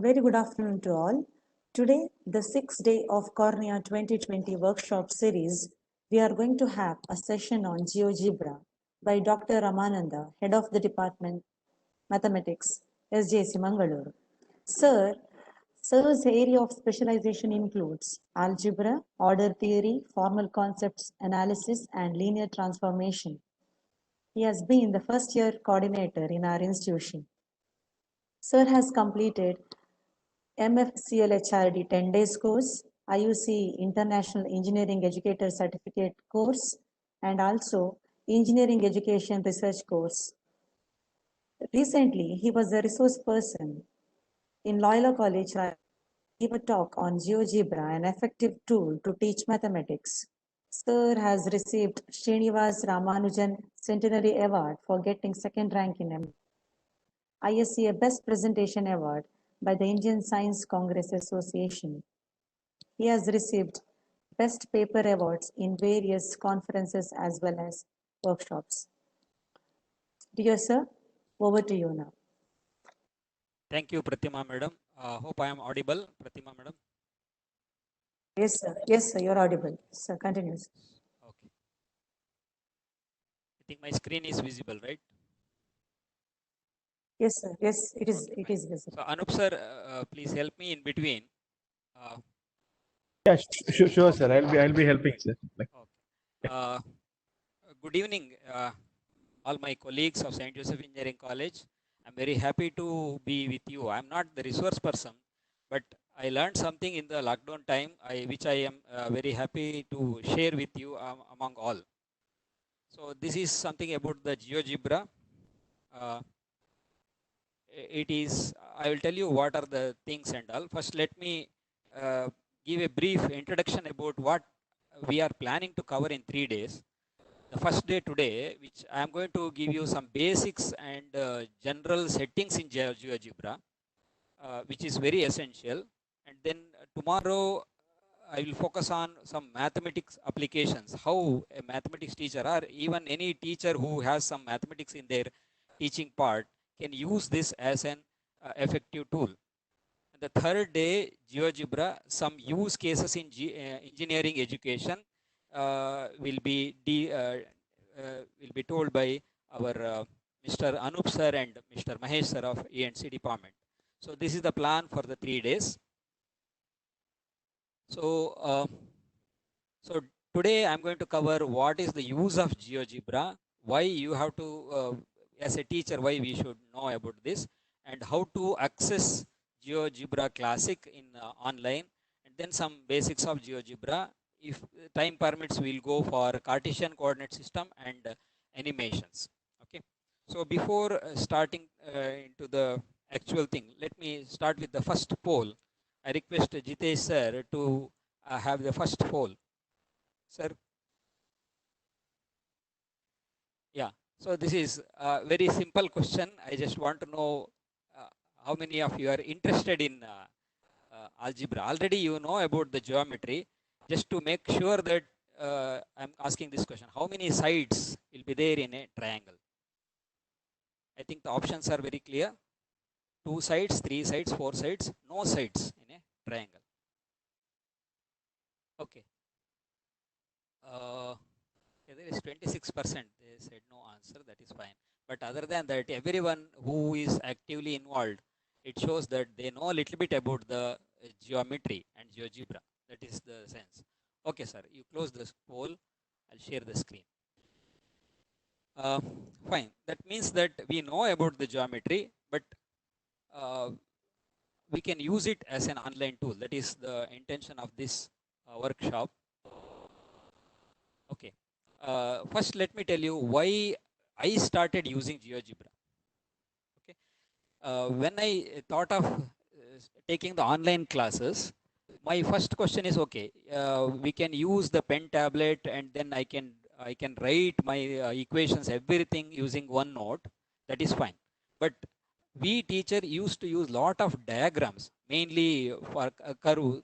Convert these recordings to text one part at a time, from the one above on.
Very good afternoon to all. Today, the sixth day of Cornea 2020 workshop series, we are going to have a session on GeoGebra by Dr. Ramananda, Head of the Department Mathematics, SJC Mangalore. Sir's area of specialization includes algebra, order theory, formal concepts analysis, and linear transformation. He has been the first year coordinator in our institution. Sir has completed MFCL 10 days course, IUC International Engineering Educator Certificate course, and also Engineering Education Research course. Recently, he was a resource person in Loyola College. He gave a talk on GeoGebra, an effective tool to teach mathematics. Sir has received Srinivas Ramanujan Centenary Award for getting second rank in ISCA Best Presentation Award by the Indian Science Congress Association. He has received Best Paper Awards in various conferences as well as workshops. Dear sir, over to you now. Thank you, Pratima madam. Hope I am audible, Pratima madam. Yes, sir. Yes, sir. You're audible. Sir, continue. Okay. I think my screen is visible, right? Yes, sir. Yes, it is. Okay, it is visible. So, Anup sir, please help me in between. Yeah, sure, sir. I'll be helping, sir. Okay. Good evening, all my colleagues of St. Joseph Engineering College. I'm very happy to be with you. I'm not the resource person, but I learned something in the lockdown time, which I am very happy to share with you among all. So this is something about the GeoGebra. It is, I will tell you what are the things and all. First, let me give a brief introduction about what we are planning to cover in 3 days. The first day today, which I am going to give you some basics and general settings in GeoGebra, which is very essential. And then tomorrow, I will focus on some mathematics applications, how a mathematics teacher or even any teacher who has some mathematics in their teaching part can use this as an effective tool. And the third day, GeoGebra, some use cases in engineering education will be told by our Mr. Anup sir and Mr. Mahesh sir of E&C department. So this is the plan for the 3 days. So today I'm going to cover what is the use of GeoGebra, why you have to, as a teacher, why we should know about this, and how to access GeoGebra Classic in online, and then some basics of GeoGebra. If time permits, we'll go for Cartesian coordinate system and animations. Okay. So before starting into the actual thing, let me start with the first poll. I request Jitesh sir to have the first poll. Sir. Yeah. So this is a very simple question. I just want to know how many of you are interested in algebra. Already you know about the geometry. Just to make sure that I'm asking this question. How many sides will be there in a triangle? I think the options are very clear. 2 sides, 3 sides, 4 sides, no sides in a triangle. Okay. There is 26%. They said no answer. That is fine. But other than that, everyone who is actively involved, it shows that they know a little bit about the geometry and GeoGebra. That is the sense. Okay, sir. You close this poll. I'll share the screen. Fine. That means that we know about the geometry, but we can use it as an online tool. That is the intention of this workshop. Okay. First, let me tell you why I started using GeoGebra. Okay. When I thought of taking the online classes, my first question is, okay, we can use the pen tablet and then I can write my equations, everything using OneNote. That is fine. But we teacher used to use lot of diagrams, mainly for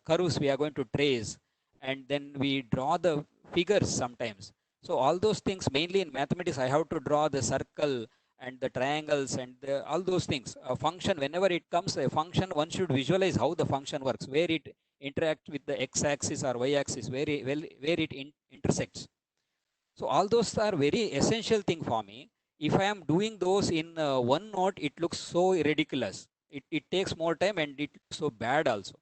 curves we are going to trace, and then we draw the figures sometimes. So all those things, mainly in mathematics, I have to draw the circle and the triangles and all those things. A function, whenever it comes, a function, one should visualize how the function works, where it interacts with the x-axis or y-axis, where it intersects. So all those are very essential thing for me. If I am doing those in one note, it looks so ridiculous. It takes more time and it looks so bad also.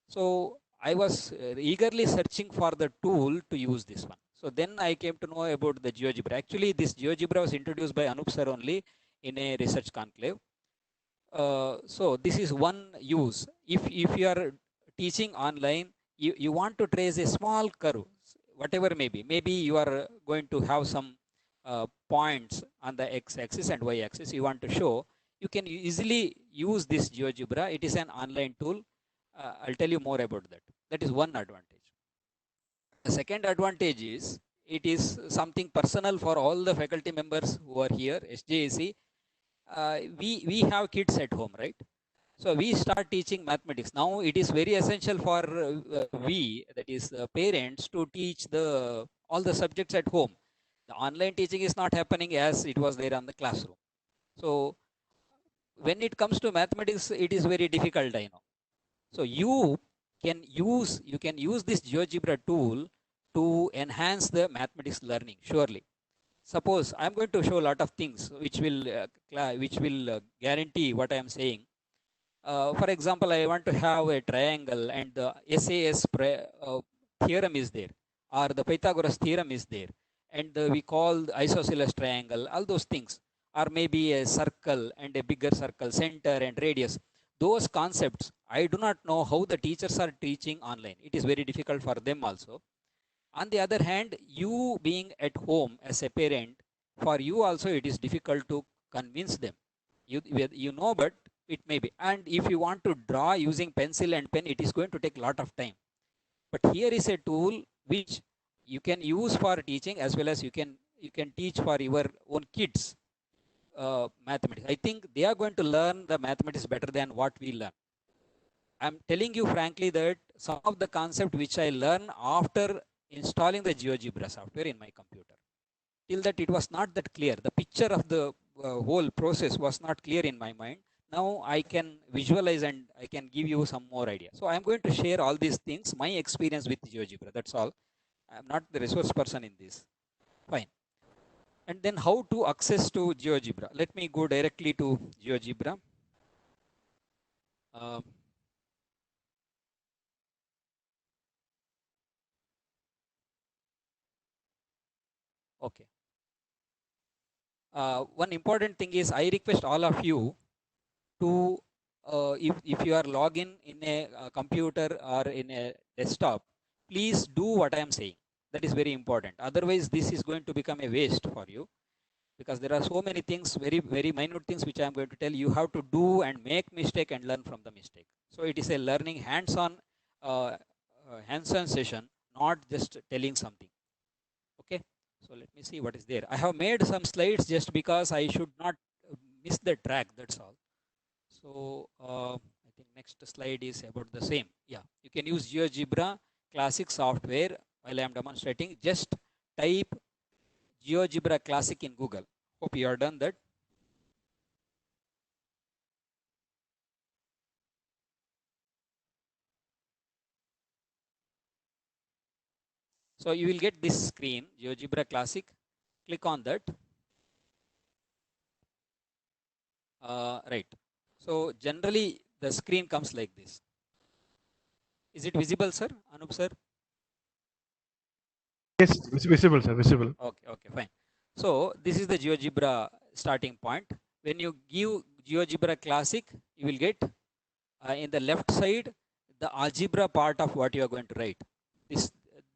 So I was eagerly searching for the tool to use this one. So then I came to know about the GeoGebra. Actually, this GeoGebra was introduced by Anup sir only in a research conclave. So this is one use. If you are teaching online, you want to trace a small curve, whatever maybe you are going to have some points on the x-axis and y-axis you want to show. You can easily use this GeoGebra. It is an online tool. I'll tell you more about that. That is one advantage. The second advantage is it is something personal for all the faculty members who are here, SJAC. We have kids at home, right? So we start teaching mathematics. Now it is very essential for we, that is parents, to teach all the subjects at home. The online teaching is not happening as it was there on the classroom. So when it comes to mathematics, it is very difficult, I know. So you can use this GeoGebra tool to enhance the mathematics learning, surely. Suppose I'm going to show a lot of things which will guarantee what I am saying. For example, I want to have a triangle and the SAS theorem is there, or the Pythagoras theorem is there, and we call the isosceles triangle, all those things, or maybe a circle and a bigger circle, center and radius. Those concepts, I do not know how the teachers are teaching online. It is very difficult for them also. On the other hand, you being at home as a parent, for you also it is difficult to convince them. You know, but it may be. And if you want to draw using pencil and pen, it is going to take a lot of time. But here is a tool which you can use for teaching, as well as you can teach for your own kids mathematics. I think they are going to learn the mathematics better than what we learn. I'm telling you frankly that some of the concept which I learned after installing the GeoGebra software in my computer, till that it was not that clear. The picture of the whole process was not clear in my mind. Now I can visualize and I can give you some more idea. So I'm going to share all these things, my experience with GeoGebra. That's all. I'm not the resource person in this. Fine. And then how to access to GeoGebra. Let me go directly to GeoGebra. Okay. One important thing is I request all of you to, if you are login in a computer or in a desktop, please do what I am saying. That is very important. Otherwise, this is going to become a waste for you, because there are so many things, very minute things which I am going to tell you. You have to do and make mistake and learn from the mistake. So it is a learning hands-on session, not just telling something. Okay. So let me see what is there. I have made some slides just because I should not miss the track. That's all. So I think next slide is about the same. Yeah, you can use GeoGebra Classic software while I am demonstrating. Just type GeoGebra Classic in Google. Hope you are done that. So you will get this screen, GeoGebra Classic. Click on that. Right. So generally the screen comes like this. Is it visible, sir? Anup sir? Yes, it's visible, sir. Visible. Okay, fine. So this is the GeoGebra starting point. When you give GeoGebra Classic, you will get in the left side the algebra part of what you are going to write.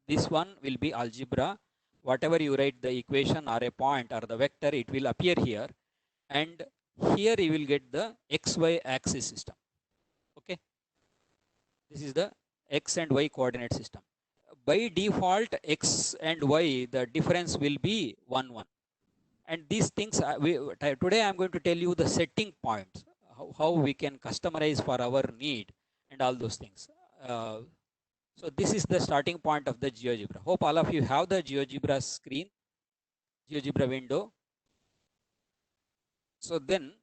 This one will be algebra. Whatever you write, the equation or a point or the vector, it will appear here. And here you will get the XY axis system. Okay. This is the X and Y coordinate system. By default, X and Y, the difference will be 1, 1. And these things, today I'm going to tell you the setting points, how we can customize for our need and all those things. So this is the starting point of the GeoGebra. Hope all of you have the GeoGebra screen, GeoGebra window. So then,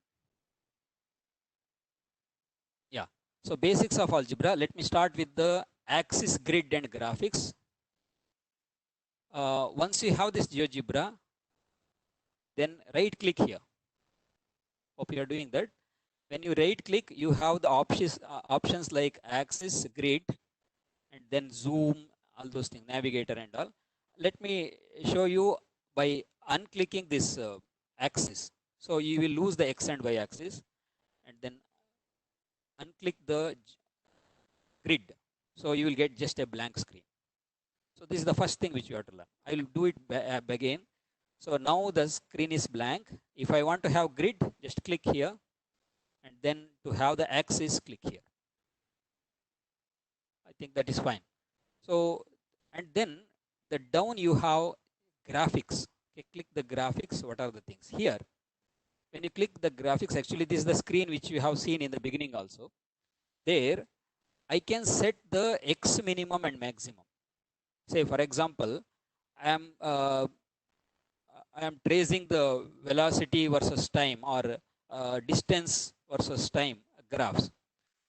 yeah. So basics of algebra. Let me start with the axis, grid, and graphics. Once you have this GeoGebra, then right click here. Hope you are doing that. When you right click, you have the options like axis, grid, and then zoom, all those things, navigator and all. Let me show you by unclicking this axis. So you will lose the x and y axis, and then unclick the grid. So you will get just a blank screen. So this is the first thing which you have to learn. I will do it again. So now the screen is blank. If I want to have grid, just click here, and then to have the axis, click here. I think that is fine. So, and then the down you have graphics. Okay, click the graphics. What are the things here? When you click the graphics, actually this is the screen which you have seen in the beginning also. There, I can set the x minimum and maximum. Say for example, I am tracing the velocity versus time or distance versus time graphs.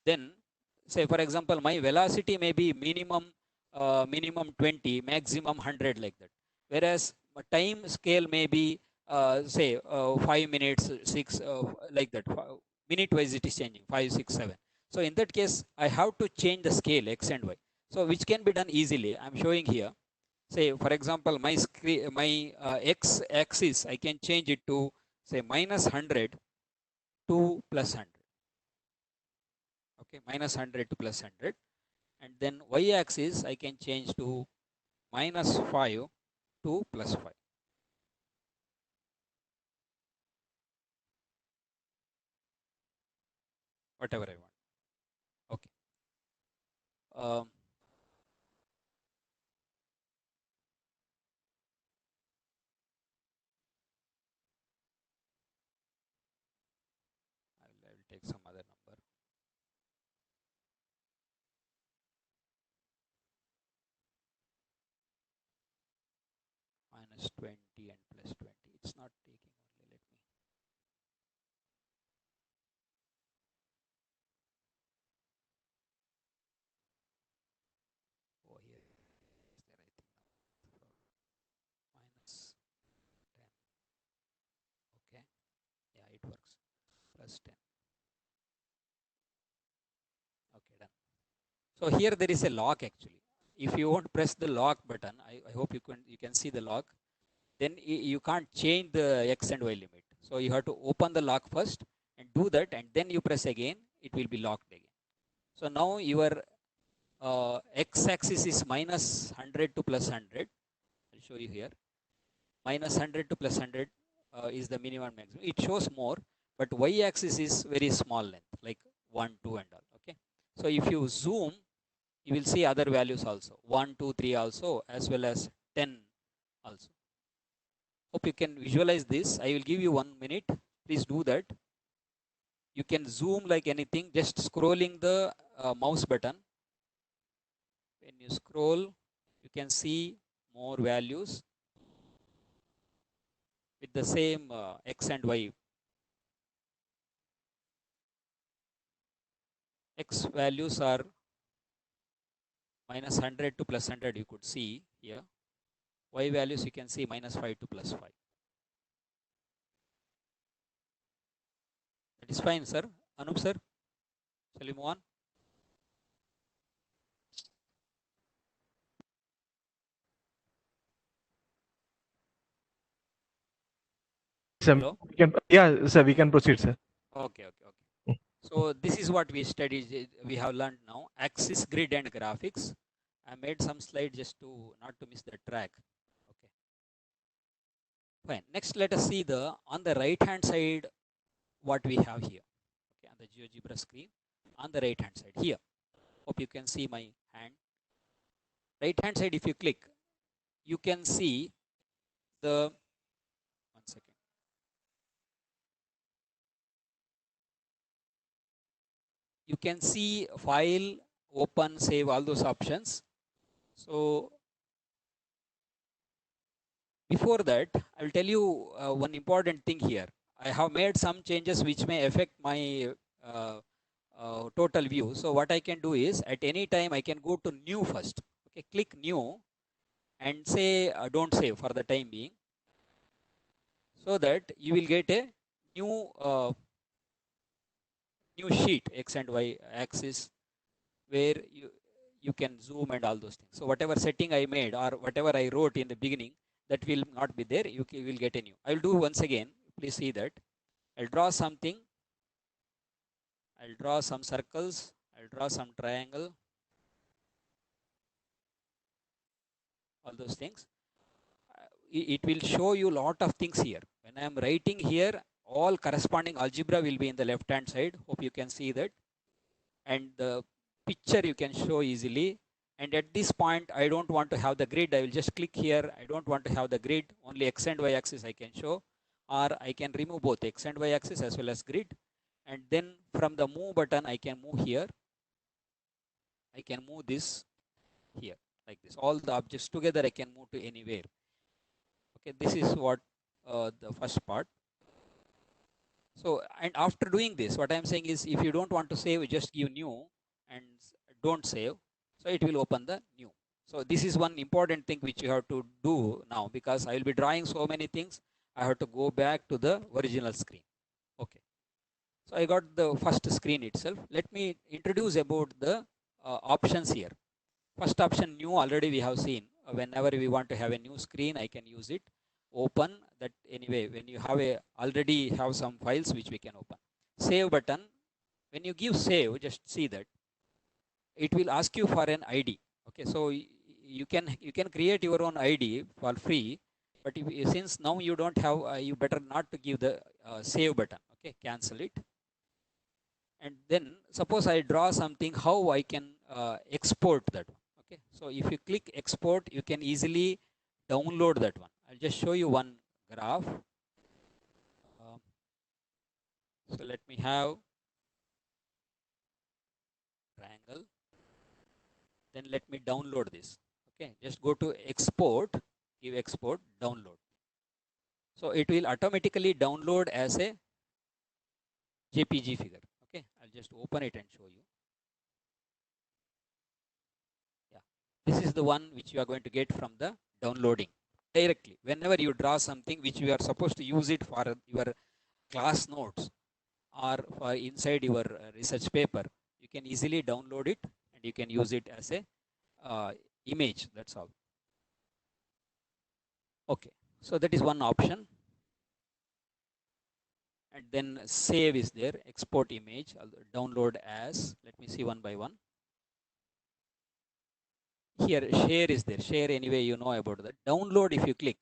Then say for example, my velocity may be minimum 20, maximum 100, like that. Whereas time scale may be say 5 minutes, 6, like that. Minute wise it is changing, 5, 6, 7. So in that case, I have to change the scale x and y. So which can be done easily. I'm showing here. Say for example, my x axis, I can change it to say -100 to +100. Okay, -100 to +100. And then y axis I can change to -5 to +5. Whatever I want. Okay. Um, I will take some other number. -20 and +20. It's not taking only. Let me. Oh, here is there, I think now. -10. Okay. Yeah, it works. +10. Okay, done. So here there is a lock actually. If you won't press the lock button, I hope you can see the lock. Then you can't change the x and y limit. So you have to open the lock first and do that, and then you press again. It will be locked again. So now your x-axis is -100 to +100. I'll show you here. -100 to +100 is the minimum maximum. It shows more, but y-axis is very small length, like 1, 2, and all. Okay. So if you zoom, you will see other values also, 1, 2, 3 also, as well as 10 also. Hope you can visualize this. I will give you 1 minute. Please do that. You can zoom like anything, just scrolling the mouse button. When you scroll, you can see more values with the same x and y. X values are -100 to +100, you could see here. Y values you can see -5 to +5. That is fine, sir. Anup, sir, shall we move on? Sir, Hello? yeah, sir, we can proceed, sir. Okay, okay, okay. So this is what we studied, we have learned now, axis, grid, and graphics. I made some slide just to not to miss the track. Okay. Fine. Next, let us see on the right hand side what we have here. Okay, on the GeoGebra screen, on the right hand side here. Hope you can see my hand. Right hand side, if you click, you can see the, one second. You can see file, open, save, all those options. So before that, I will tell you one important thing here. I have made some changes which may affect my total view. So what I can do is at any time I can go to new first. Okay, click new and say don't save for the time being, so that you will get a new new sheet x and y axis where you can zoom and all those things. So whatever setting I made or whatever I wrote in the beginning, that will not be there. You will get a new. I will do once again. Please see that. I'll draw something. I'll draw some circles. I'll draw some triangle. All those things. It will show you a lot of things here. When I am writing here, all corresponding algebra will be in the left hand side. Hope you can see that. And the picture you can show easily. And at this point, I don't want to have the grid. I will just click here. I don't want to have the grid. Only x and y axis I can show. Or I can remove both x and y axis as well as grid. And then from the move button, I can move here. I can move this here like this. All the objects together I can move to anywhere. Okay, this is what the first part. So, and after doing this, what I'm saying is, if you don't want to save, just give new and don't save. So it will open the new. So this is one important thing which you have to do now, because I will be drawing so many things. I have to go back to the original screen. Okay. So I got the first screen itself. Let me introduce about the options here. First option, new, already we have seen. Whenever we want to have a new screen, I can use it. Open that anyway. When you have already have some files which we can open. Save button. When you give save, just see that it will ask you for an ID. Okay, so you can create your own ID for free. But since now you don't have, you better not to give the save button. Okay, cancel it. And then suppose I draw something, how I can export that one. Okay, so if you click export, you can easily download that one. I'll just show you one graph. So let me have triangle. Then let me download this. Okay, just go to export, give export, download. So it will automatically download as a JPG figure. Okay, I'll just open it and show you. This is the one which you are going to get from the downloading directly. Whenever you draw something which you are supposed to use it for your class notes or for inside your research paper, you can easily download it and you can use it as a image. That's all. Okay, so that is one option. And then save is there, export image, download as, let me see one by one. Here share is there, share anyway, you know about that. Download, if you click,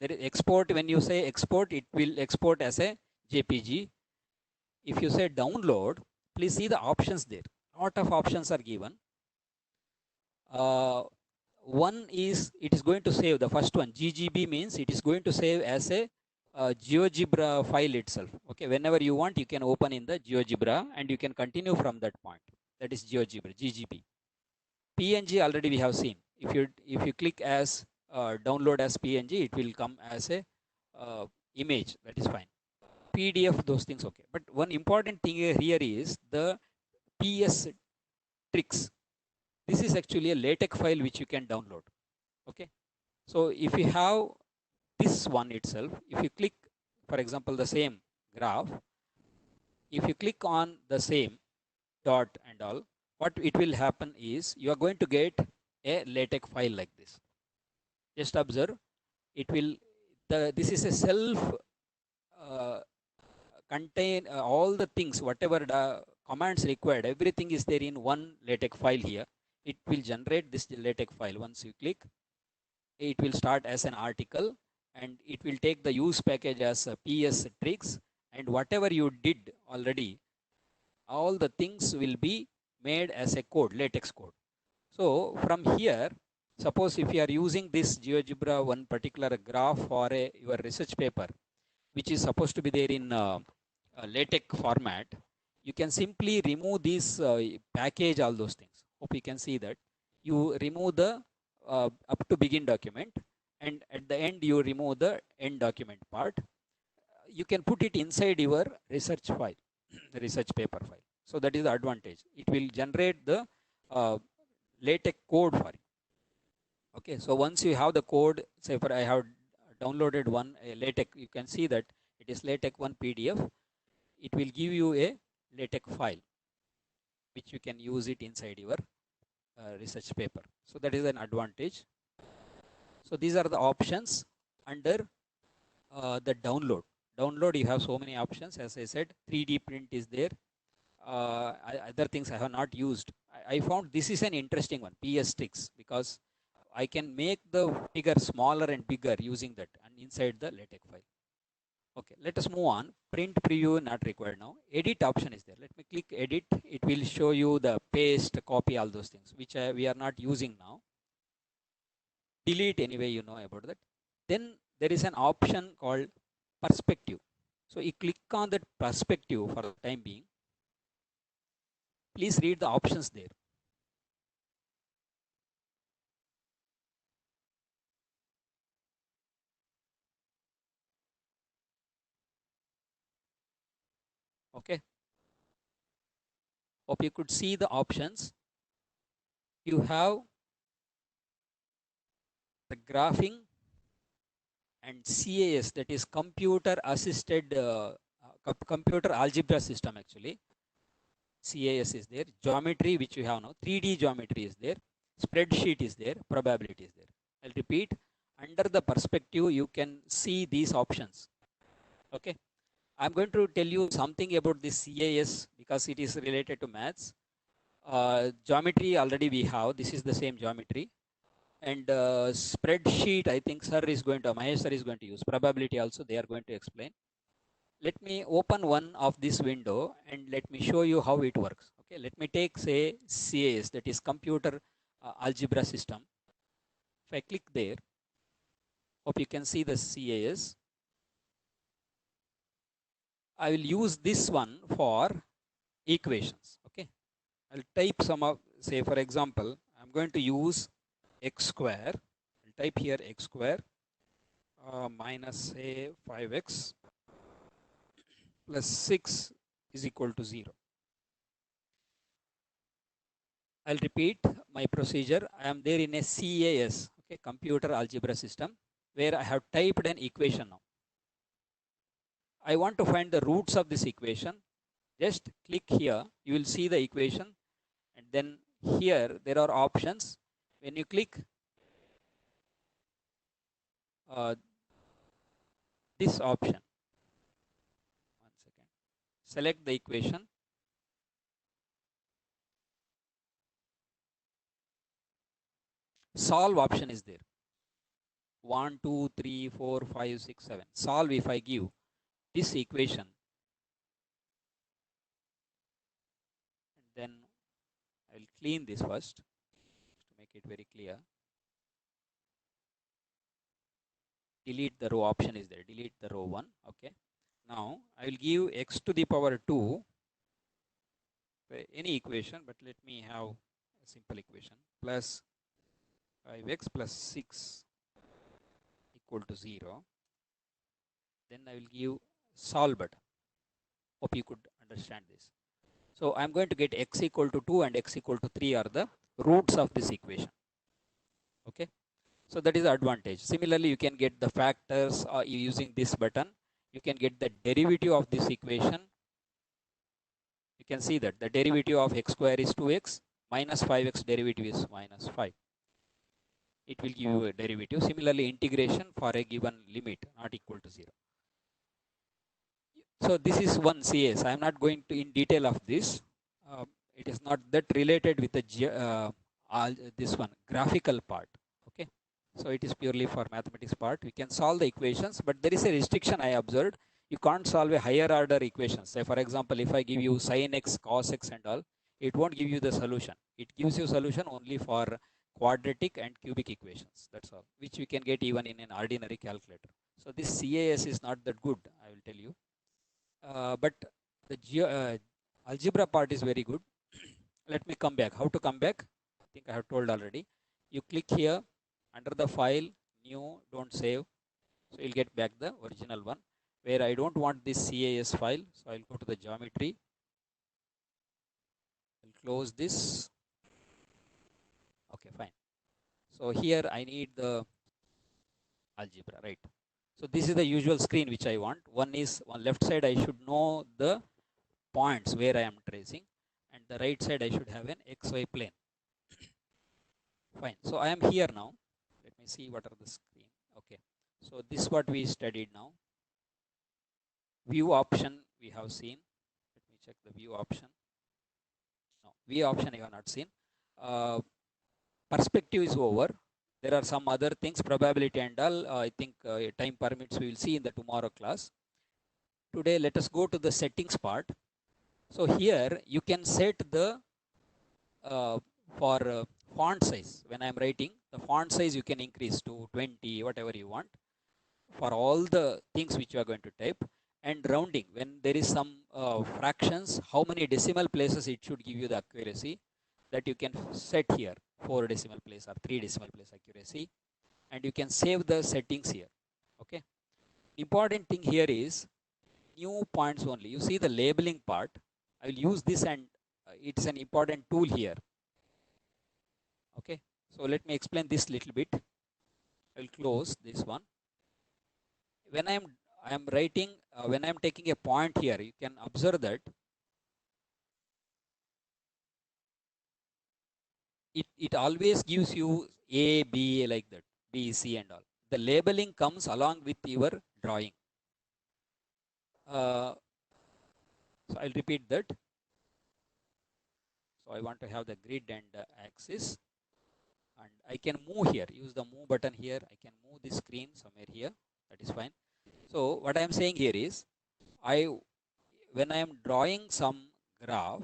there is export. When you say export, it will export as a JPG. If you say download, please see the options there. Lot of options are given. One is it is going to save, the first one, GGB, means it is going to save as a GeoGebra file itself. Okay, whenever you want, you can open in the GeoGebra and you can continue from that point. That is GeoGebra, GGB. PNG already we have seen. If you click as download as PNG, it will come as a image. That is fine. PDF, those things okay. But one important thing here is the PS tricks. This is actually a LaTeX file which you can download. Okay. So if you have this one itself, if you click, for example, the same graph, if you click on the same dot and all, what it will happen is you are going to get a LaTeX file like this. Just observe, it will, this is a self contain all the things, whatever commands required, everything is there in one LaTeX file here. It will generate this LaTeX file. Once you click, it will start as an article and it will take the use package as a PS tricks, and whatever you did already, all the things will be made as a code, LaTeX code. So from here, suppose if you are using this GeoGebra one particular graph for your research paper, which is supposed to be there in LaTeX format, you can simply remove this package, all those things. Hope you can see that. You remove the up to begin document, and at the end you remove the end document part. you can put it inside your research file, research paper file. So that is the advantage. It will generate the LaTeX code for you. Okay, so once you have the code, say for I have downloaded one LaTeX, you can see that it is LaTeX 1 PDF. It will give you a LaTeX file, which you can use it inside your research paper. So that is an advantage. So these are the options under the download. Download, you have so many options. As I said, 3D print is there. Other things I have not used. I found this is an interesting one, PS sticks, because I can make the figure smaller and bigger using that and inside the LaTeX file. Okay, let us move on. Print preview not required now. Edit option is there. Let me click edit. It will show you the paste, copy, all those things, which we are not using now. Delete anyway, you know about that. Then there is an option called perspective. So you click on that perspective for the time being. Please read the options there. Okay. Hope you could see the options. You have the graphing and CAS, that is computer assisted computer algebra system actually. CAS is there. Geometry, which you have now. 3D geometry is there. Spreadsheet is there. Probability is there. I'll repeat. Under the perspective, you can see these options. Okay. I'm going to tell you something about this CAS because it is related to maths. Geometry already we have. This is the same geometry. And spreadsheet, I think Mahesh sir is going to use. Probability also they are going to explain. Let me open one of this window and let me show you how it works. Okay, let me take say CAS, that is computer algebra system. If I click there, hope you can see the CAS. I will use this one for equations. Okay, I'll type some of, say for example, I'm going to use x square. I'll type here x square minus say 5x plus 6 is equal to 0. I'll repeat my procedure. I am there in a CAS, okay, computer algebra system, where I have typed an equation now. I want to find the roots of this equation. Just click here, you will see the equation, and then here there are options. When you click this option, one second, select the equation. Solve option is there. 1, 2, 3, 4, 5, 6, 7. Solve if I give this equation. And then I will clean this first to make it very clear. Delete the row option is there. Delete the row 1. Okay. Now I will give x to the power 2. Any equation, but let me have a simple equation. Plus 5x plus 6 equal to 0. Then I will give solve button. Hope you could understand this. So I'm going to get x equal to 2 and x equal to 3 are the roots of this equation. Okay. So that is the advantage. Similarly, you can get the factors using this button. You can get the derivative of this equation. You can see that the derivative of x square is 2x, minus 5x derivative is minus 5. It will give you a derivative. Similarly, integration for a given limit not equal to 0. So this is one CAS. I am not going to in detail of this. It is not that related with the this one graphical part. Okay. So it is purely for mathematics part. We can solve the equations, but there is a restriction I observed. You can't solve a higher order equation. Say for example, if I give you sin x, cos x and all, it won't give you the solution. It gives you solution only for quadratic and cubic equations. That's all, which we can get even in an ordinary calculator. So this CAS is not that good, I will tell you. But the algebra part is very good. Let me come back. How to come back? I think I have told already. You click here under the file, new, don't save. So you'll get back the original one. where I don't want this CAS file. So I'll go to the geometry. I'll close this. Okay, fine. So here I need the algebra, right? So this is the usual screen which I want. One is on left side I should know the points where I am tracing, and the right side I should have an XY plane. Fine. So I am here now. Let me see what are the screen. Okay. So this is what we studied now. View option we have seen. Let me check the view option. No, view option I have not seen. Perspective is over. There are some other things, probability and all. I think time permits, we will see in the tomorrow class. Today, let us go to the settings part. So here you can set the for font size. When I am writing, the font size you can increase to 20, whatever you want, for all the things which you are going to type. And rounding, when there is some fractions, how many decimal places it should give you the accuracy, that you can set here, 4 decimal place or 3 decimal place accuracy, and you can save the settings here. Okay. Important thing here is new points only. You see the labeling part. I will use this, and it's an important tool here. Okay. So let me explain this little bit. I will close this one. When I am writing, when I am taking a point here, you can observe that it always gives you A, B like that, B, C and all. The labeling comes along with your drawing. So I'll repeat that. So I want to have the grid and axis, and I can move here, use the move button here. I can move the screen somewhere here. That is fine. So what I am saying here is, when I am drawing some graph,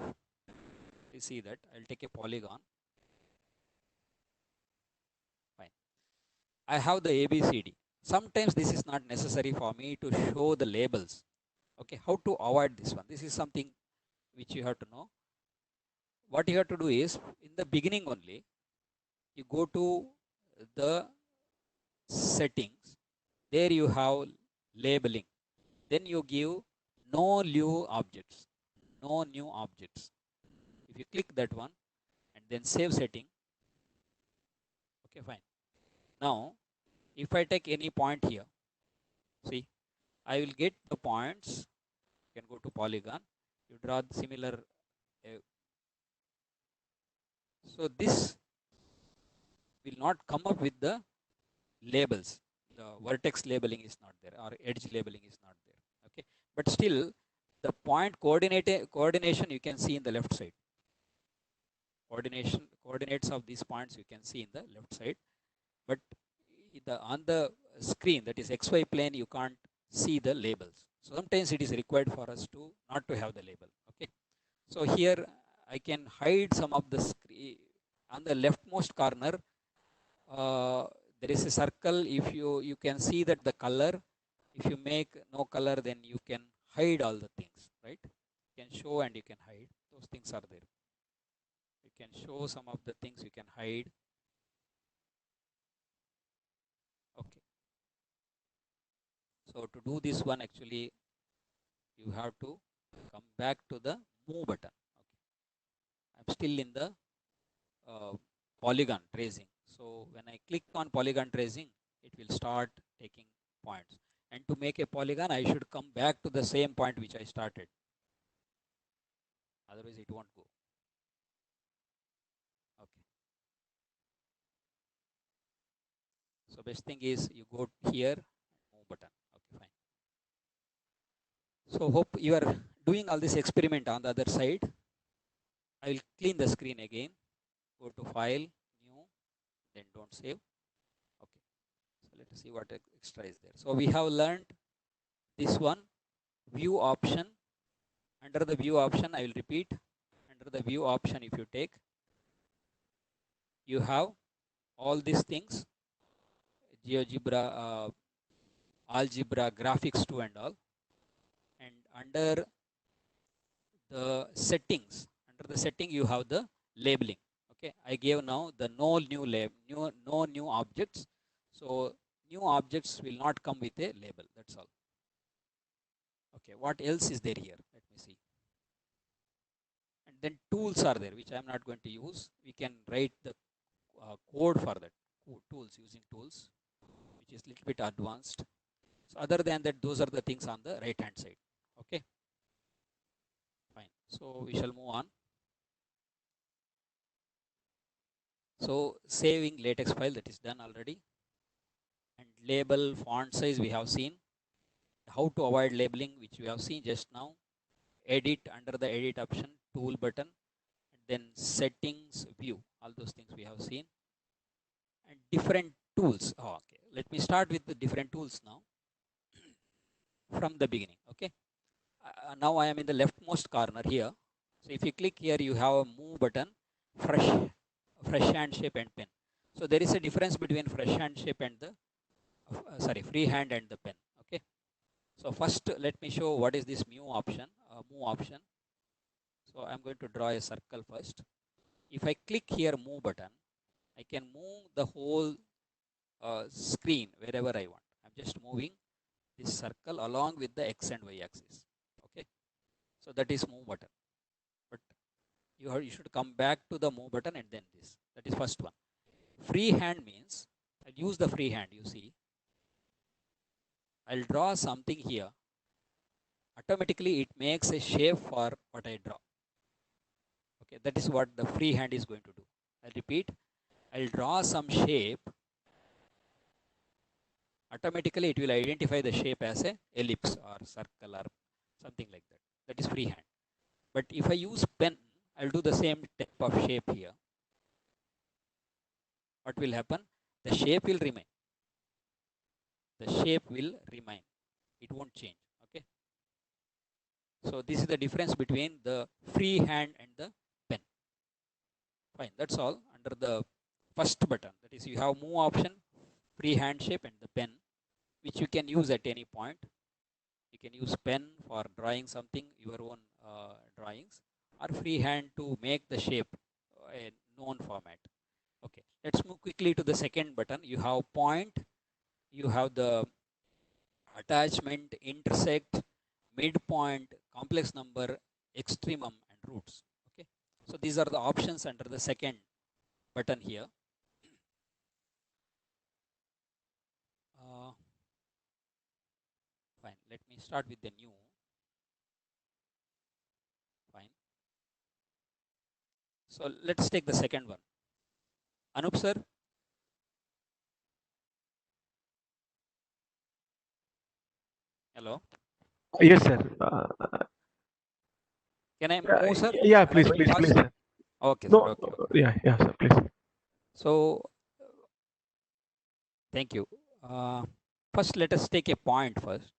you see that I'll take a polygon. Fine. I have the ABCD. Sometimes this is not necessary for me to show the labels. Okay, how to avoid this one? This is something which you have to know. What you have to do is, in the beginning only, you go to the settings. There you have labeling. Then you give no new objects. No new objects. If you click that one and then save setting. Okay, fine. Now, if I take any point here, see, I will get the points. You can go to polygon. You draw similar. So this will not come up with the labels. The vertex labeling is not there, or edge labeling is not there. Okay, but still the point coordination you can see in the left side. Coordinates of these points you can see in the left side, but on the screen, that is XY plane, you can't see the labels. So sometimes it is required for us to not to have the label. Okay, so here I can hide some of the screen. On the leftmost corner, there is a circle. If you can see that the color, if you make no color, then you can hide all the things, right? You can show and you can hide. Those things are there. You can show some of the things, you can hide. Okay. So to do this one, actually, you have to come back to the move button. Okay. I'm still in the polygon tracing. So when I click on polygon tracing, it will start taking points. And to make a polygon, I should come back to the same point which I started. Otherwise, it won't go. Okay. So best thing is you go here, move button. Okay, fine. So hope you are doing all this experiment on the other side. I will clean the screen again. Go to File, New, then don't save. Okay. So let us see what extra is there. So we have learned this one, view option. Under the view option, I will repeat. Under the view option, if you take, you have all these things, GeoGebra, algebra, graphics 2 and all. And under the settings, under the setting, you have the labeling. Okay, I gave now the no new objects. So new objects will not come with a label. That's all. Okay, what else is there here? Let me see. And then tools are there, which I am not going to use. We can write the code for that. Tools, using tools, which is a little bit advanced. So other than that, those are the things on the right hand side. Okay, fine. So we shall move on. So saving latex file, that is done already. And label font size we have seen. How to avoid labeling, which we have seen just now. Edit, under the edit option, tool button, and then settings, view, all those things we have seen. And different tools. Oh, okay, let me start with the different tools now from the beginning. Okay, now I am in the leftmost corner here. So if you click here, you have a move button, fresh hand shape and pen. So there is a difference between fresh hand shape and the free hand and the pen. Okay, so first let me show what is this move option. So I'm going to draw a circle first. If I click here move button, I can move the whole screen wherever I want. I'm just moving this circle along with the X and Y axis. Okay, so that is move button. But you should come back to the move button and then this. That is first one. Free hand means I'll use the free hand. You see, I'll draw something here. Automatically, it makes a shape for what I draw. Okay, that is what the free hand is going to do. I'll repeat. I'll draw some shape. Automatically, it will identify the shape as a ellipse or circle or something like that. That is free hand. But if I use pen, I'll do the same type of shape here. What will happen? The shape will remain. The shape will remain. It won't change. Okay. So this is the difference between the free hand and the pen. Fine. That's all under the first button. That is, you have move option, free hand shape, and the pen, which you can use at any point. You can use pen for drawing something, your own drawings, or free hand to make the shape a known format. Okay, let's move quickly to the second button. You have point, you have the attachment, intersect, midpoint, complex number, extremum, and roots. Okay, so these are the options under the second button here. Fine, let me start with the new. Fine. So let's take the second one. Anup sir. Hello. Yes, sir. Can I move, sir? Yeah, please, sir. Okay, No, sir. Okay. yeah, sir, please. So, thank you. First, let us take a point first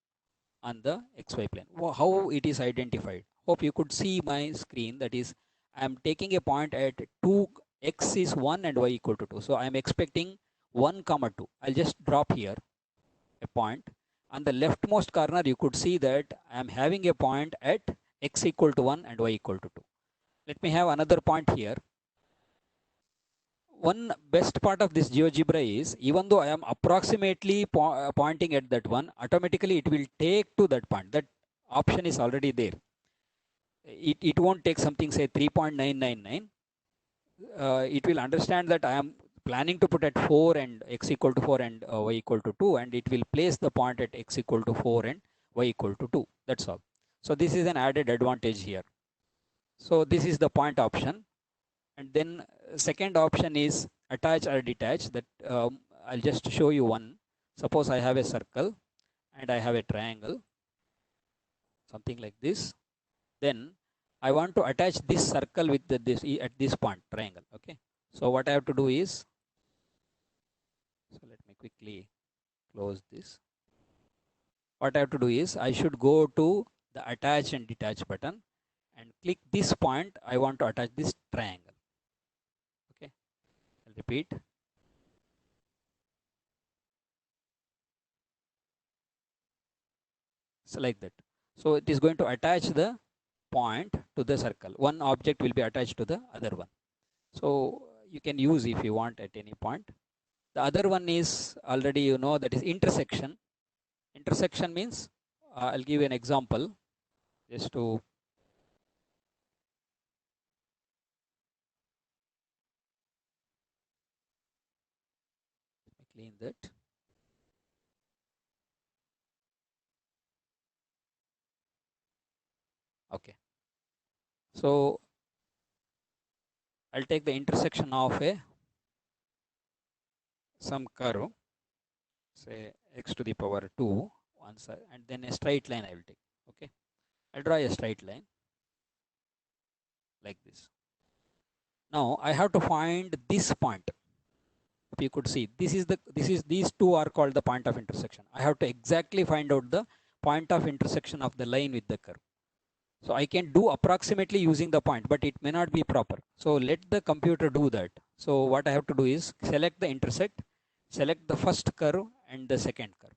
on the XY plane. How it is identified. Hope you could see my screen. That is, I am taking a point at 2, x is 1 and y equal to 2. So, I am expecting 1, 2. I'll just drop here a point. On the leftmost corner, you could see that I am having a point at x equal to 1 and y equal to 2. Let me have another point here. One best part of this GeoGebra is, even though I am approximately pointing at that one, automatically it will take to that point. That option is already there. It won't take something, say 3.999. It will understand that I am planning to put at 4 and x equal to 4 and y equal to 2, and it will place the point at x equal to 4 and y equal to 2. That's all. So this is an added advantage here. So this is the point option. And then second option is attach or detach. That I'll just show you one. Suppose I have a circle and I have a triangle, something like this. Then I want to attach this circle with this at this point, triangle. Okay. So what I have to do is, so let me quickly close this. What I have to do is, I should go to the attach and detach button and click this point. I want to attach this triangle. Okay. I'll repeat. So like that. So it is going to attach the point to the circle. One object will be attached to the other one. So you can use if you want at any point. The other one is already, that is intersection. Intersection means I'll give an example just to clean that. Okay. So I'll take the intersection of some curve, say x to the power 2 one side, and then a straight line I will take. Okay. I'll draw a straight line like this. Now I have to find this point. If you could see, these two are called the point of intersection. I have to exactly find out the point of intersection of the line with the curve. So I can do approximately using the point, but it may not be proper. So let the computer do that. So what I have to do is select the intersect, select the first curve and the second curve.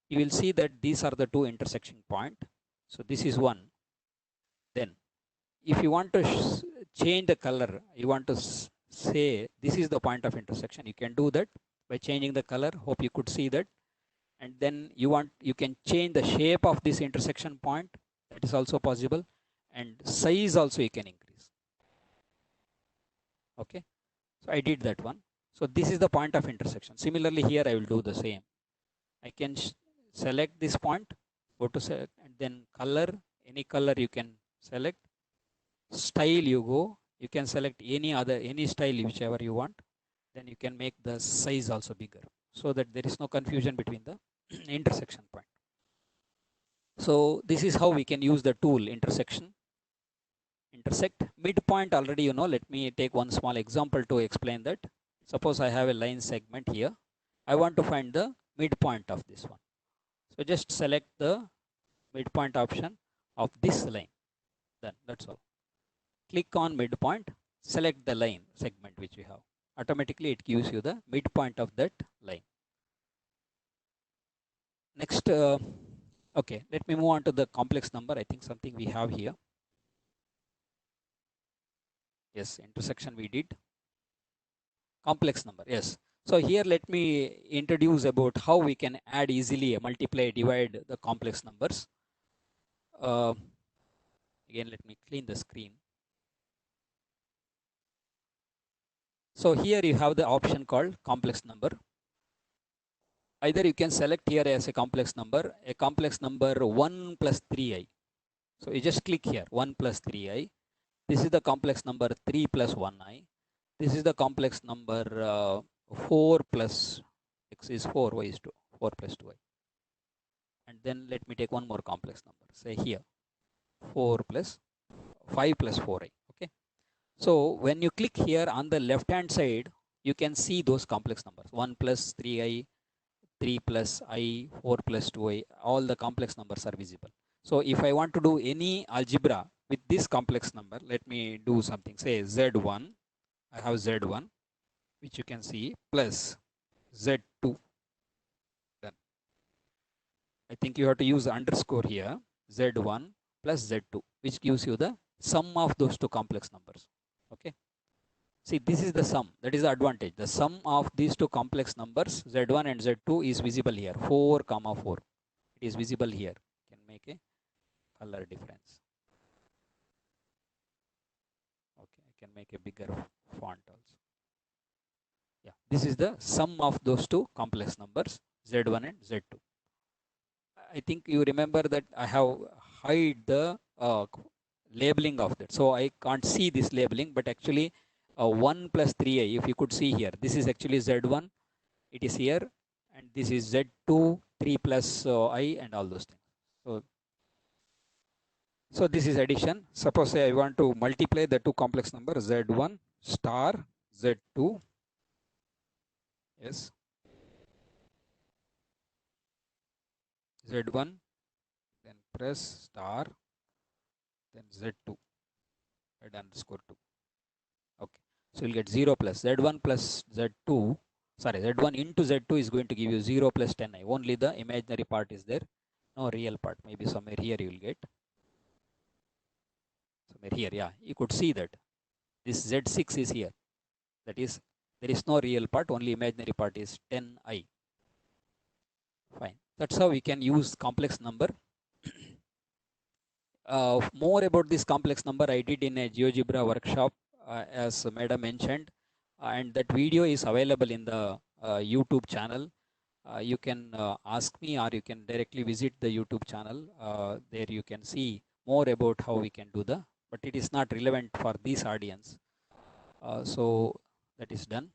You will see that these are the two intersection point. So this is one. Then if you want to change the color, you want to say this is the point of intersection, you can do that by changing the color. Hope you could see that. And then you can change the shape of this intersection point. That is also possible. And size also you can increase. Okay. So I did that one. So this is the point of intersection. Similarly here I will do the same. I can select this point, go to select, and then color, any color you can select. Style you go, you can select any style whichever you want. Then you can make the size also bigger so that there is no confusion between the intersection point. So this is how we can use the tool intersect. Midpoint already you know. Let me take one small example to explain that. Suppose I have a line segment here. I want to find the midpoint of this one. So just select the midpoint option of this line. Then that's all. Click on midpoint, select the line segment which we have. Automatically it gives you the midpoint of that line. Next, okay, let me move on to the complex number. I think something we have here. Yes, intersection we did. Complex number, yes. So here let me introduce about how we can add easily, multiply, divide the complex numbers. Again, let me clean the screen. So here you have the option called complex number. Either you can select here as a complex number 1 plus 3i. So you just click here 1 plus 3i. This is the complex number 3 plus 1i. This is the complex number 4 plus x is 4, y is 2, 4 plus 2i. And then let me take one more complex number, say here 4 plus 5 plus 4i. Okay. So when you click here on the left hand side, you can see those complex numbers 1 plus 3i, 3 plus I, 4 plus 2i, all the complex numbers are visible. So if I want to do any algebra with this complex number, let me do something, say Z1, I have Z1, which you can see, plus Z2. Done. I think you have to use underscore here, Z1 plus Z2, which gives you the sum of those two complex numbers. Okay. See, this is the sum. That is the advantage. The sum of these two complex numbers, Z1 and Z2, is visible here. 4, 4. It is visible here. Can make a color difference. Okay, I can make a bigger font also. Yeah, this is the sum of those two complex numbers, Z1 and Z2. I think you remember that I have hide the labeling of that. So I can't see this labeling, but actually 1 plus 3i, if you could see here, this is actually Z1, it is here, and this is Z2, 3 plus I, and all those things. So this is addition. Suppose say I want to multiply the two complex numbers, Z1 star Z2. Yes. Z1, then press star, then Z2, add underscore 2. Okay. So you'll get 0 plus Z1 plus Z2. Sorry, Z1 into Z2 is going to give you 0 plus 10i. Only the imaginary part is there. No real part. Maybe somewhere here you will get. Somewhere here, yeah. You could see that. This Z6 is here. That is, there is no real part. Only imaginary part is 10i. Fine. That's how we can use complex number More about this complex number I did in a GeoGebra workshop, as Madam mentioned, and that video is available in the YouTube channel. You can ask me, or you can directly visit the YouTube channel. There you can see more about how we can do but it is not relevant for this audience. So that is done.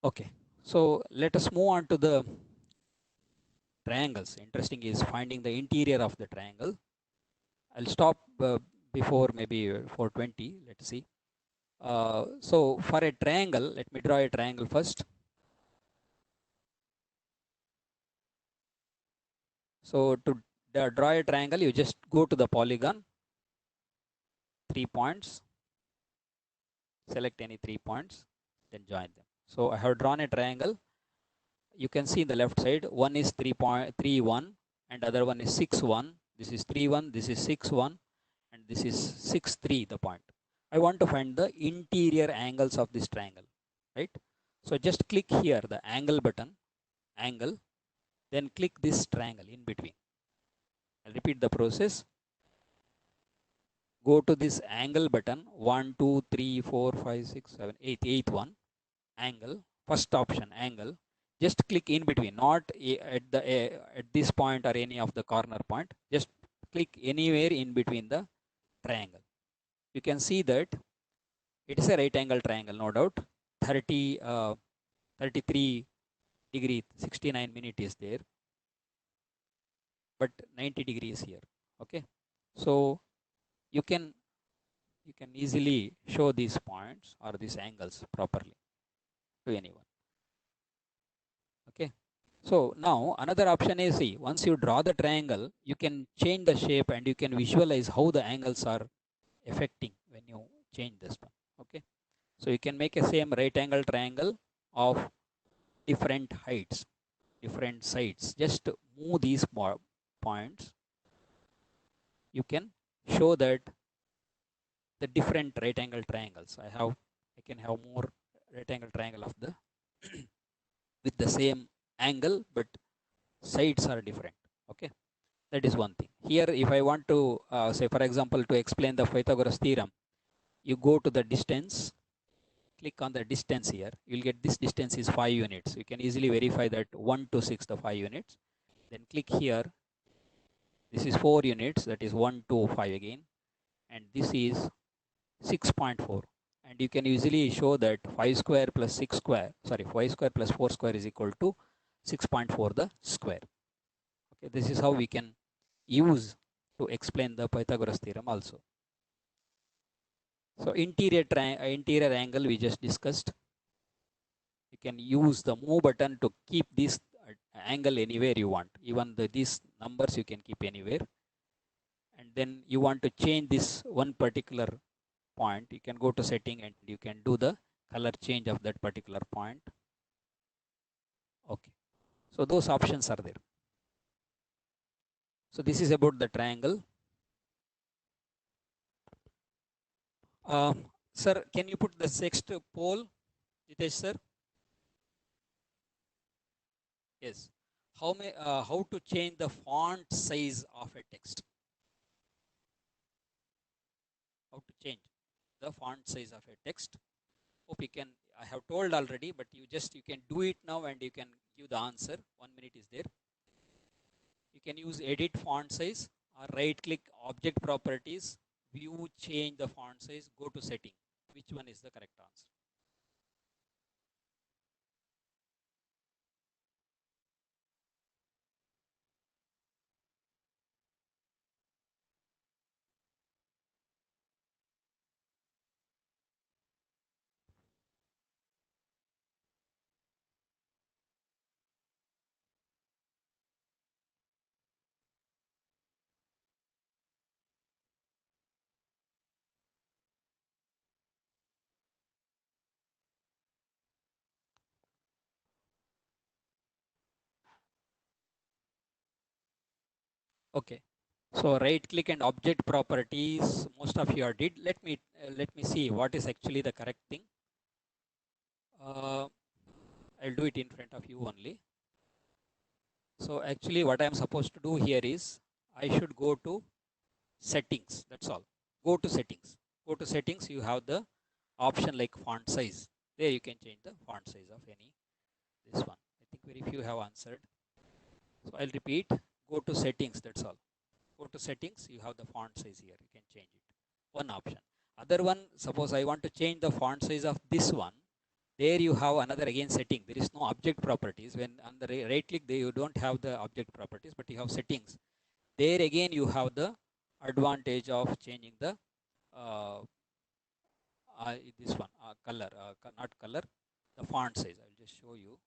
Okay, so let us move on to the triangles. Interesting is finding the interior of the triangle. I'll stop before maybe 420. Let's see. So for a triangle, let me draw a triangle first. So to draw a triangle, you just go to the polygon, 3 points, select any 3 points, then join them. So I have drawn a triangle. You can see in the left side, one is 3.31 and other one is 6.1. This is 3.1, this is 6.1, and this is 6.3, the point. I want to find the interior angles of this triangle, right? So just click here, the angle button, angle, then click this triangle in between. I'll repeat the process. Go to this angle button, 1, 2, 3, 4, 5, 6, 7, 8, 8th one, angle, first option, angle. Just click in between, not at this point or any of the corner point. Just click anywhere in between the triangle. You can see that it is a right angle triangle, no doubt. 33 degree 69 minute is there, but 90 degrees here. Okay, so you can easily show these points or these angles properly to anyone. Okay, so now another option is, see, once you draw the triangle, you can change the shape and you can visualize how the angles are affecting when you change this one. Okay, so you can make a same right angle triangle of different heights, different sides. Just move these points. You can show that the different right angle triangles. I can have more right angle triangle of the with the same angle, but sides are different. Okay, that is one thing. Here, if I want to say, for example, to explain the Pythagoras theorem, you go to the distance, click on the distance here. You'll get this distance is 5 units. You can easily verify that 1 to 6, the 5 units. Then click here. This is 4 units, that is 1 to 5 again. And this is 6.4. And you can easily show that 5 square plus 6 square, sorry, 5 square plus 4 square is equal to 6.4 the square. Okay, this is how we can use to explain the Pythagoras theorem also. So interior angle we just discussed. You can use the move button to keep this angle anywhere you want. Even these numbers you can keep anywhere. And then you want to change this one particular point, you can go to setting and you can do the color change of that particular point. Okay, so those options are there. So this is about the triangle. Sir, can you put the next poll, Jitesh sir? Yes. How to change the font size of a text? How to change the font size of a text? Hope you can. I have told already, but you can do it now and you can give the answer. 1 minute is there. You can use edit font size or right click object properties, view change the font size, go to setting. Which one is the correct answer? Okay. So right click and object properties, most of you are did. Let me see what is actually the correct thing. I'll do it in front of you only. So actually what I am supposed to do here is I should go to settings. That's all. Go to settings. Go to settings. You have the option like font size. There you can change the font size of any this one. I think very few have answered. So I'll repeat. Go to settings. That's all. Go to settings. You have the font size here. You can change it. One option. Other one. Suppose I want to change the font size of this one. There you have another again setting. There is no object properties. When on the right click, there you don't have the object properties, but you have settings. There again you have the advantage of changing the uh, this one color, not color, the font size. I will just show you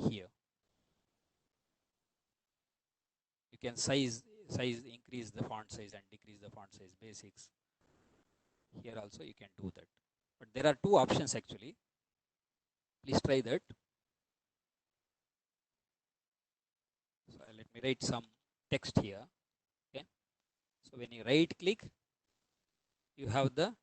here. You can size increase the font size and decrease the font size basics. Here also you can do that. But there are two options actually. Please try that. So let me write some text here. Okay. So when you right click, you have the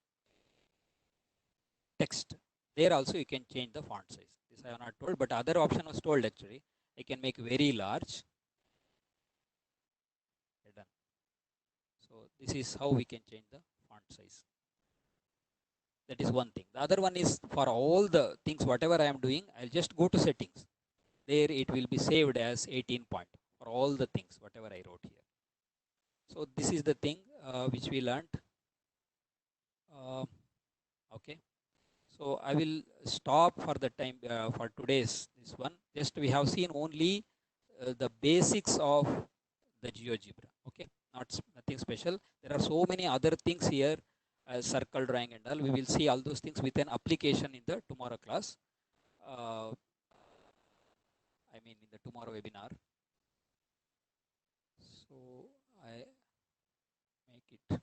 text. There also you can change the font size. This I have not told, but other option was told actually. I can make very large. Done. So this is how we can change the font size. That is one thing. The other one is for all the things, whatever I am doing, I'll just go to settings. There it will be saved as 18 point for all the things, whatever I wrote here. So this is the thing which we learned. Okay. So I will stop for the time for today's this one. Just we have seen only the basics of the GeoGebra. Okay, nothing special. There are so many other things here, circle drawing and all. We will see all those things with an application in the tomorrow class. I mean in the tomorrow webinar. So I make it.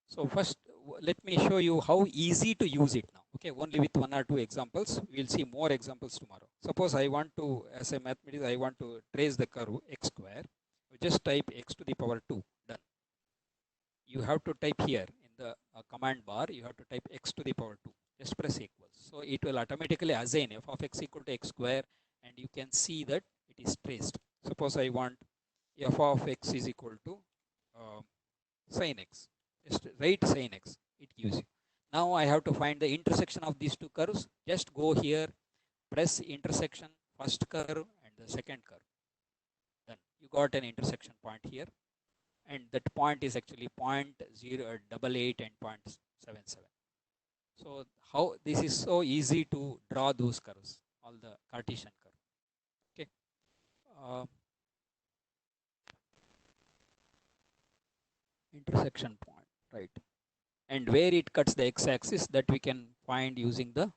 So first, let me show you how easy to use it now. Okay, only with one or two examples. We'll see more examples tomorrow. Suppose I want to, as a mathematics, I want to trace the curve x square. Just type x to the power 2. Done. You have to type here in the command bar. You have to type x to the power 2. Just press equals. So it will automatically assign f of x equal to x square, and you can see that it is traced. Suppose I want f of x is equal to sin x. Just write sin x. It gives you. Now I have to find the intersection of these two curves. Just go here, press intersection, first curve and the second curve. Then you got an intersection point here, and that point is actually 0.088 and 0.77. So how this is so easy to draw those curves, all the Cartesian curve. Okay. Intersection point, right? And where it cuts the x-axis, that we can find using the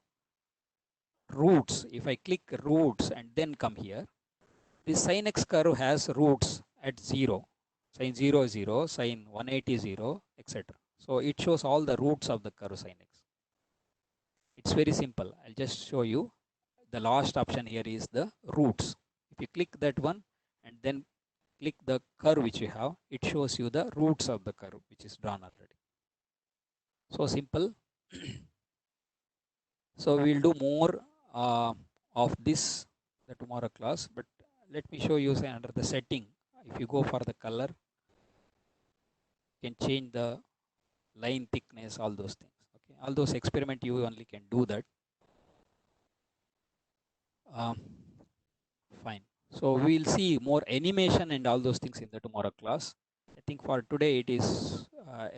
roots. If I click roots and then come here, this sin x curve has roots at 0, sin 0 0, sin 180 0, etc. So it shows all the roots of the curve sin x. It's very simple. I'll just show you. The last option here is the roots. If you click that one and then click the curve which you have, it shows you the roots of the curve which is drawn already. So simple. So we'll do more of this the tomorrow class, but let me show you say under the setting. If you go for the color, you can change the line thickness, all those things. Okay, all those experiment you only can do that. Fine. So we'll see more animation and all those things in the tomorrow class. I think for today it is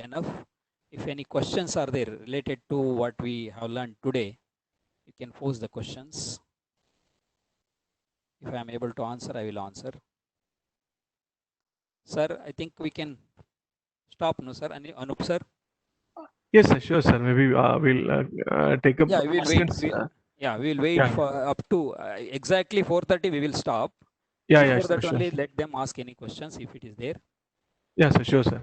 enough. If any questions are there related to what we have learned today, you can pose the questions. If I am able to answer, I will answer. Sir, I think we can stop, no sir? Anup sir? Yes, sir, sure, sir. Maybe we'll take up Yeah, the we'll wait. questions. We'll wait Yeah. for up to exactly 4:30. We will stop. Yeah, Before sir, that sure. only, let them ask any questions if it is there. Yeah, sir, sure, sir.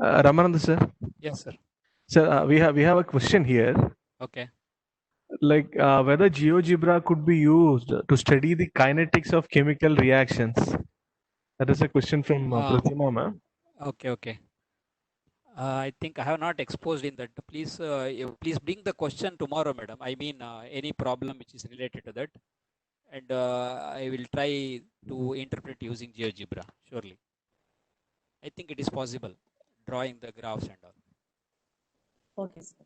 Ramanand sir. Yes, sir. Sir, we have a question here. Okay. Like whether GeoGebra could be used to study the kinetics of chemical reactions. That is a question from Pratima ma'am. Okay, okay. I think I have not exposed in that. Please, please bring the question tomorrow, madam. I mean, any problem which is related to that, and I will try to interpret using GeoGebra. Surely, I think it is possible, drawing the graphs and all. Okay, sir.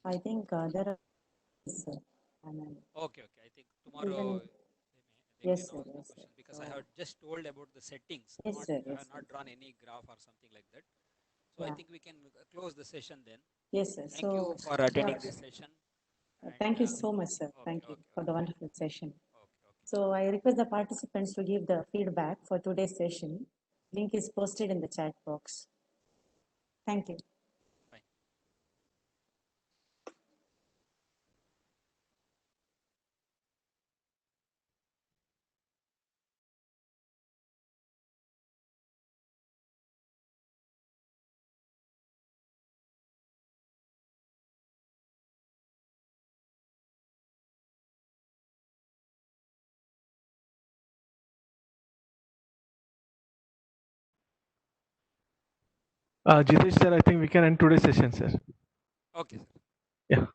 I think there are, sir. And, Okay, okay. I think tomorrow even, they yes, can sir, ask the yes, sir. question because I So, have just told about the settings. yes, Not sir, I have yes, sir. not drawn any graph or something like that. So I Yeah, think we can close the session then. yes, sir. Thank you So, for yeah, attending this session. And thank you so much, sir. okay, Thank you okay, for the okay, wonderful session. okay, okay. So, I request the participants to give the feedback for today's session. Link is posted in the chat box. Thank you. Fine. Jitesh sir, I think we can end today's session, sir. Okay, sir. Yeah.